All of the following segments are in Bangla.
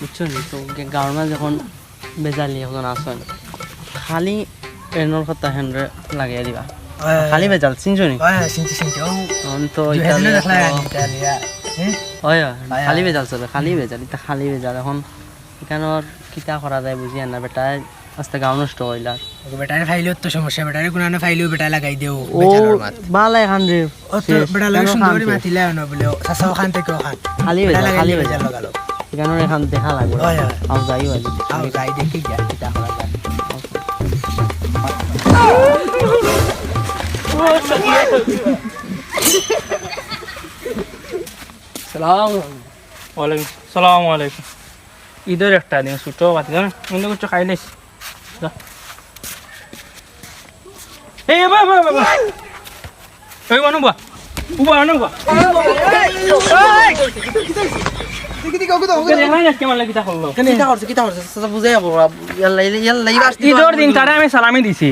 বুঝছো নি তো গাঁৱৰ মাছ যখন বেজালি এখন আসন খালি এনৰ কথা হেনরে লাগিয়ে দিবা খালি বেজাল চিনছো নি তো হয় খালি বেজাল চলে খালি বেজাল এটা খালি বেজাল এখন এখানোর কিতা করা যায় বুঝি না বেটায় আস্তে গাঁও নষ্ট হইলা বেটারে ফাইলেও তো সমস্যা বেটারে কোন ফাইলেও বেটা লাগাই দেও ও বালা এখান রে ও তো বেটা লাগে সুন্দরী মাতিলা না বলে সাসা ওখান থেকে ওখান খালি বেজাল লাগালো এখানোর এখান দেখা লাগবে আও যাই হইল আও যাই দেখি যা কিতা করা যায় সালাম আলাইকুম ঈদের একটা দিন ছোটো বাতি না অন্য কিছু খাই নিস এই মানুবা উবা আনুবা ঈদের দিন তারা আমি সালামি দিছি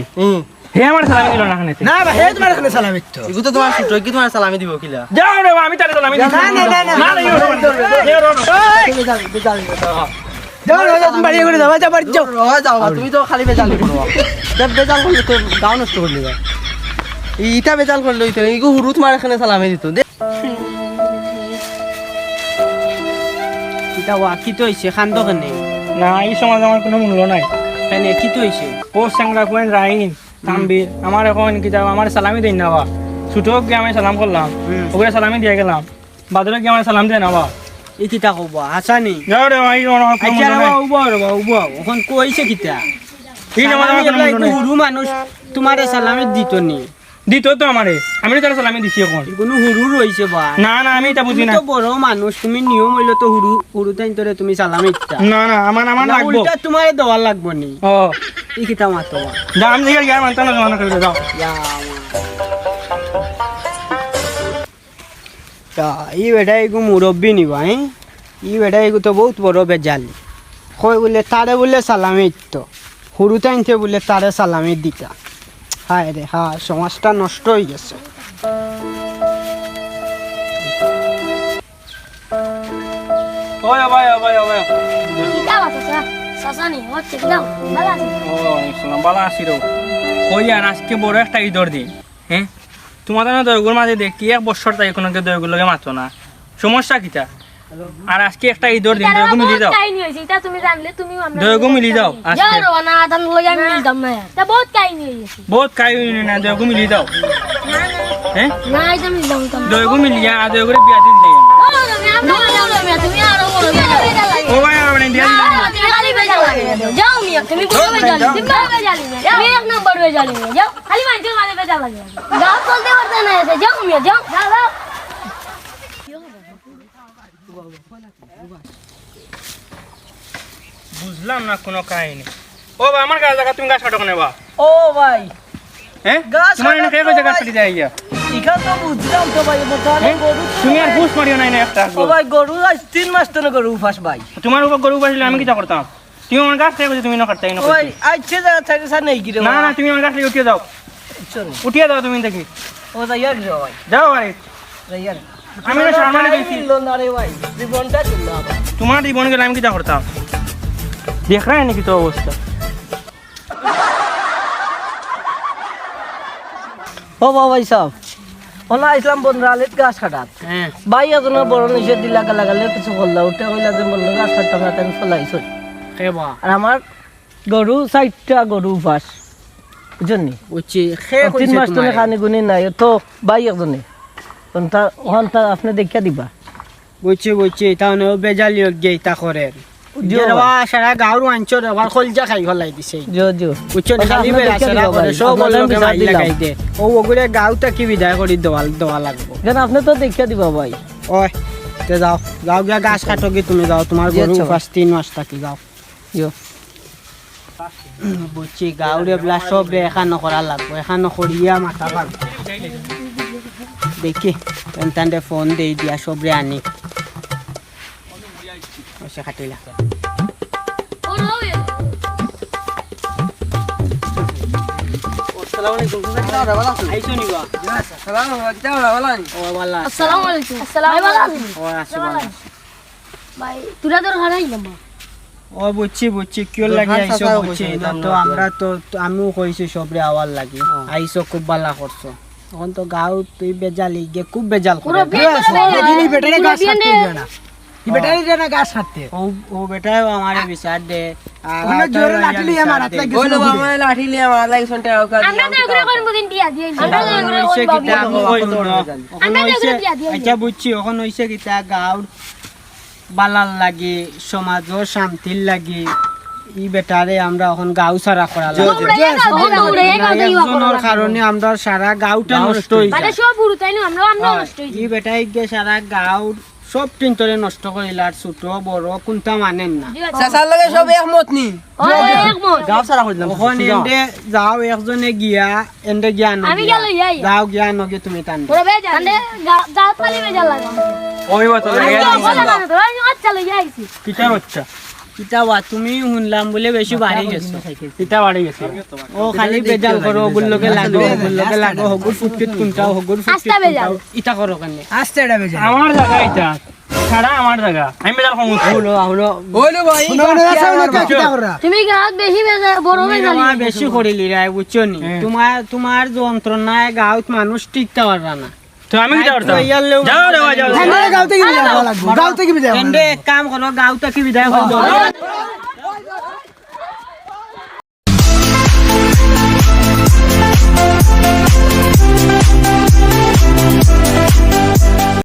হে আমার সালামি দিল না খানে না ভাই তোমার এখানে সালামি তো এগু তো তোমার ছোট কি তোমার সালামি দিব কিলা যাও রে আমি তারে সালামি দিছি তুমি বাড়ি করে যাও বাড়ি যাও তুমি তো খালি বেজাল করো বেজাল করলে তো গাঁও নষ্ট করলি ইটা বেজাল করলে ইগু হুরু তোমার এখানে সালামি দিত দে কিতা ওয়া কি তো হইছে খান্দ কেনে না এই সমাজ আমার কোনো মূল্য নাই কেনে কি তো হইছে ও সাংরা কোন রাইন তাম্বির আমার এখন কি যাও আমার সালামি দেন না বা ছোটক গিয়ে আমি সালাম করলাম ওকে সালামি দিয়ে গেলাম বাদরে গিয়ে আমার সালাম দেন না বা এই কিতা কব হাসানি যাও রে ভাই আচ্ছা রে উবা এখন কইছে কিতা এই আমার হুরু মানুষ তোমারে সালামি দিত নি দিত তো আমারে আমি তার সালামি দিছি এখন কোনো হুরু রইছে বা না না আমি এটা বুঝি না তো বড় মানুষ তুমি নিয়ম হইলো তো হুরু তাই তোরে তুমি সালামি দিতা না না আমার লাগবো উল্টা তোমারে দেওয়া লাগবো নি ও এই কিতা মাতো দাম দিয়ে গিয়ে মানতা না জমানা করে যাও ই বেটা এগু মুরব্বী নিবা ই বেটা এগু তো বহুত বড় বেজালি কই বলে তারে বলে সালামি দিত হুরু তাইনতে বলে তারে সালামি দিতা হায় রে সমাজটা নষ্ট হয়ে গেছে ওই ভাই কিতা বাতা সাসানি হচ্ছে দাও ভালো আছে ও সালাম বালা আসিরো কই আর আজকে বড় একটা ঈদর দিন হ্যাঁ তোমাদের না দয়গুর মাঝে দেখি এক বছর তাই কোনো দয়গুর লগে মাতো না সমস্যা কিটা আর আজকে একটা ঈদর দিন দয়গু মিলি যাও কাহিনী হইছে এটা তুমি জানলে তুমি আমরা দয়গু মিলি যাও আজকে যাও রে না আদান লগে আমি মিলতাম না তা বহুত কাহিনী হইছে বহুত কাই না দয়গু মিলি যাও হ্যাঁ না এটা মিলতাম না দয়গু মিলিয়া আর দয়গুরে বিয়া দিন দেই তুমি আরো বড় বেজা লাগে ও ভাই আপনি দিয়া তুমি খালি বেজা লাগে যাও মিয়া তুমি বড় বেজালি তুমি বড় বেজালি না তুমি এক নম্বর বেজালি না যাও খালি মানছো খালি বেজা লাগে যাও চলতে পারতে না এসে যাও মিয়া যাও যাও বুঝলাম না কোনো কাহিনী ও ভাই আমার গাছ দেখা তুমি গাছ কাটো কেন বা ও ভাই হ্যাঁ গাছ তোমার এনে কে কইছে গাছ কাটি যায় ইয়া ইখান তো বুঝলাম তো ভাই মোটালে গরু তুমি আর পুষ মারিও নাই না একটা ও ভাই গরু আজ 3 মাস তো গরু ফাস ভাই তোমার উপর গরু বাসলে আমি কি করতাম তুমি আমার গাছ থেকে তুমি না করতে না ওই আইছে জায়গা থেকে সার নেই গিরে না না তুমি আমার গাছ থেকে উঠিয়ে যাও চলো উঠিয়ে যাও তুমি দেখি ও যাইয়ার রে ভাই যাও ভাই যাইয়ার আমি না সামনে দিছি লো না রে ভাই জীবনটা দিল আবার তোমার জীবন গেলে আমি কি করতাম দেখ রা নাকি তো অবস্থা ও ভাই সাহেব ওনা ইসলাম বনরালেত গাছ কাটাত হ্যাঁ ভাই এজন বড় নিষেধ দিলা লাগালে কিছু বললা উঠে হইলা যে বললো গাছ কাটতাম না আমি ফলাইছ কে বা আর আমার গরু 4টা গরু ফাস বুঝনি বুঝছি 3 মাস তো খানি গুনি নাই তো ভাই একজনে ওখানটা আপনি দেখিয়া দিবা বুঝছি তাহলে বেজালি গে তা করে সারা গাঁর অঞ্চল আবার খলজা খাই ফলাই দিছে জো বুঝছো খালি বেড়া করে সব লোকে মাইল লাগাই দে ও ওগুলো গাঁওটা কি বিদায় করি দেওয়া লাগবো কেন আপনি তো দেখিয়া দিবা ভাই ওই তে যাও গিয়া গাছ কাটো কি তুমি যাও তোমার গরু ফার্স্ট 3 মাস থাকি যাও জো বুঝছি গাঁওরে বলা সব এখান করা লাগবো এখান করিয়া মাথা লাগবো দেখি এনতান্ডে ফোন দেই দিয়া সবরে আনি ওসে খাটিলা আসসালামু আলাইকুম কিতা ভালো আছো আইছো নিবা আসসালামু আলাইকুম কিতা ভালো আছো ও বালা আসসালামু আলাইকুম আসসালামু আলাইকুম ও আসি বালা ভাই তুরা তোর হারাই যাবা ও বুঝছি কিয় লাগি আইছো বুঝছি না তো আমরা তো আমিও কইছি সবরে আওয়ার লাগি আইছো খুব ভালো করছো এখন তো গাঁও তুই বেজালি গে খুব বেজাল করে এই বেটারে গাছ কাটতে দিও না এই বেটারে যেন গাছ কাটতে ও বেটাও আমারে বিচার দে অনেক জোরে লাঠি লিয়ে মারাত লাগি ওই লোক আমার লাঠি লিয়ে মারা লাগছে টাকা আমরা তো এগুলো কোন দিন বিয়া দিই আমরা তো এগুলো হইছে কোন কিতা আমরা তো এগুলো বিয়া দিই আচ্ছা বুঝছি এখন হইছে কিতা গাঁওর বালার লাগি সমাজও শান্তির লাগি ই বেটারে আমরা এখন গাঁও ছাড়া করা একজনের কারণে আমরা সারা গাঁওটা নষ্ট হয়ে মানে যায় সব পুরো তাই না আমরা নষ্ট হই ই বেটাই গে সারা গাঁওর সব টিন্তরে নষ্ট করিল আর ছোট বড় কোনটা মানেন না চাচার লগে সব একমত নি একমত গাঁও সারা করে দিলাম ওখান এন্ডে যাও একজনে গিয়া এন্ডে জ্ঞান আমি গেল যাই যাও জ্ঞান নগে তুমি টান ওরে বে জান গাঁত পালি বে জান লাগে ওই বতলে আচ্ছা লই যাইছি কিটা বাচ্চা কিতাবা তুমি শুনলাম বলে বেশি বাড়ি গেছো কিটা বাড়ি গেছে ও খালি বেজাল করো ওগুলোকে লাগো হগুর ফুটকিট কোনটাও হগুর আস্তা বেজাল ইটা করো কেনে আস্তে এটা বেজা আমার জায়গা এটা ছাড়া আমার জায়গা আমি বেজাল কম ওইলো ভাই শুনো কিটা করা তুমি গাঁত বেশি বড় বে জালি তোমার বেশি করিলি রে বুঝছো নি তোমার যন্ত্রণায় গাঁৱত মানুষ টিকতে পারবা না তো আমি কিটা করতাম ইয়ার লেও যাও রে যাও গাঁও থেকে যাওয়া লাগবে গাঁও থেকে যাওয়া এন্ডে এক কাম করো গাঁও থেকে বিদায় করে দাও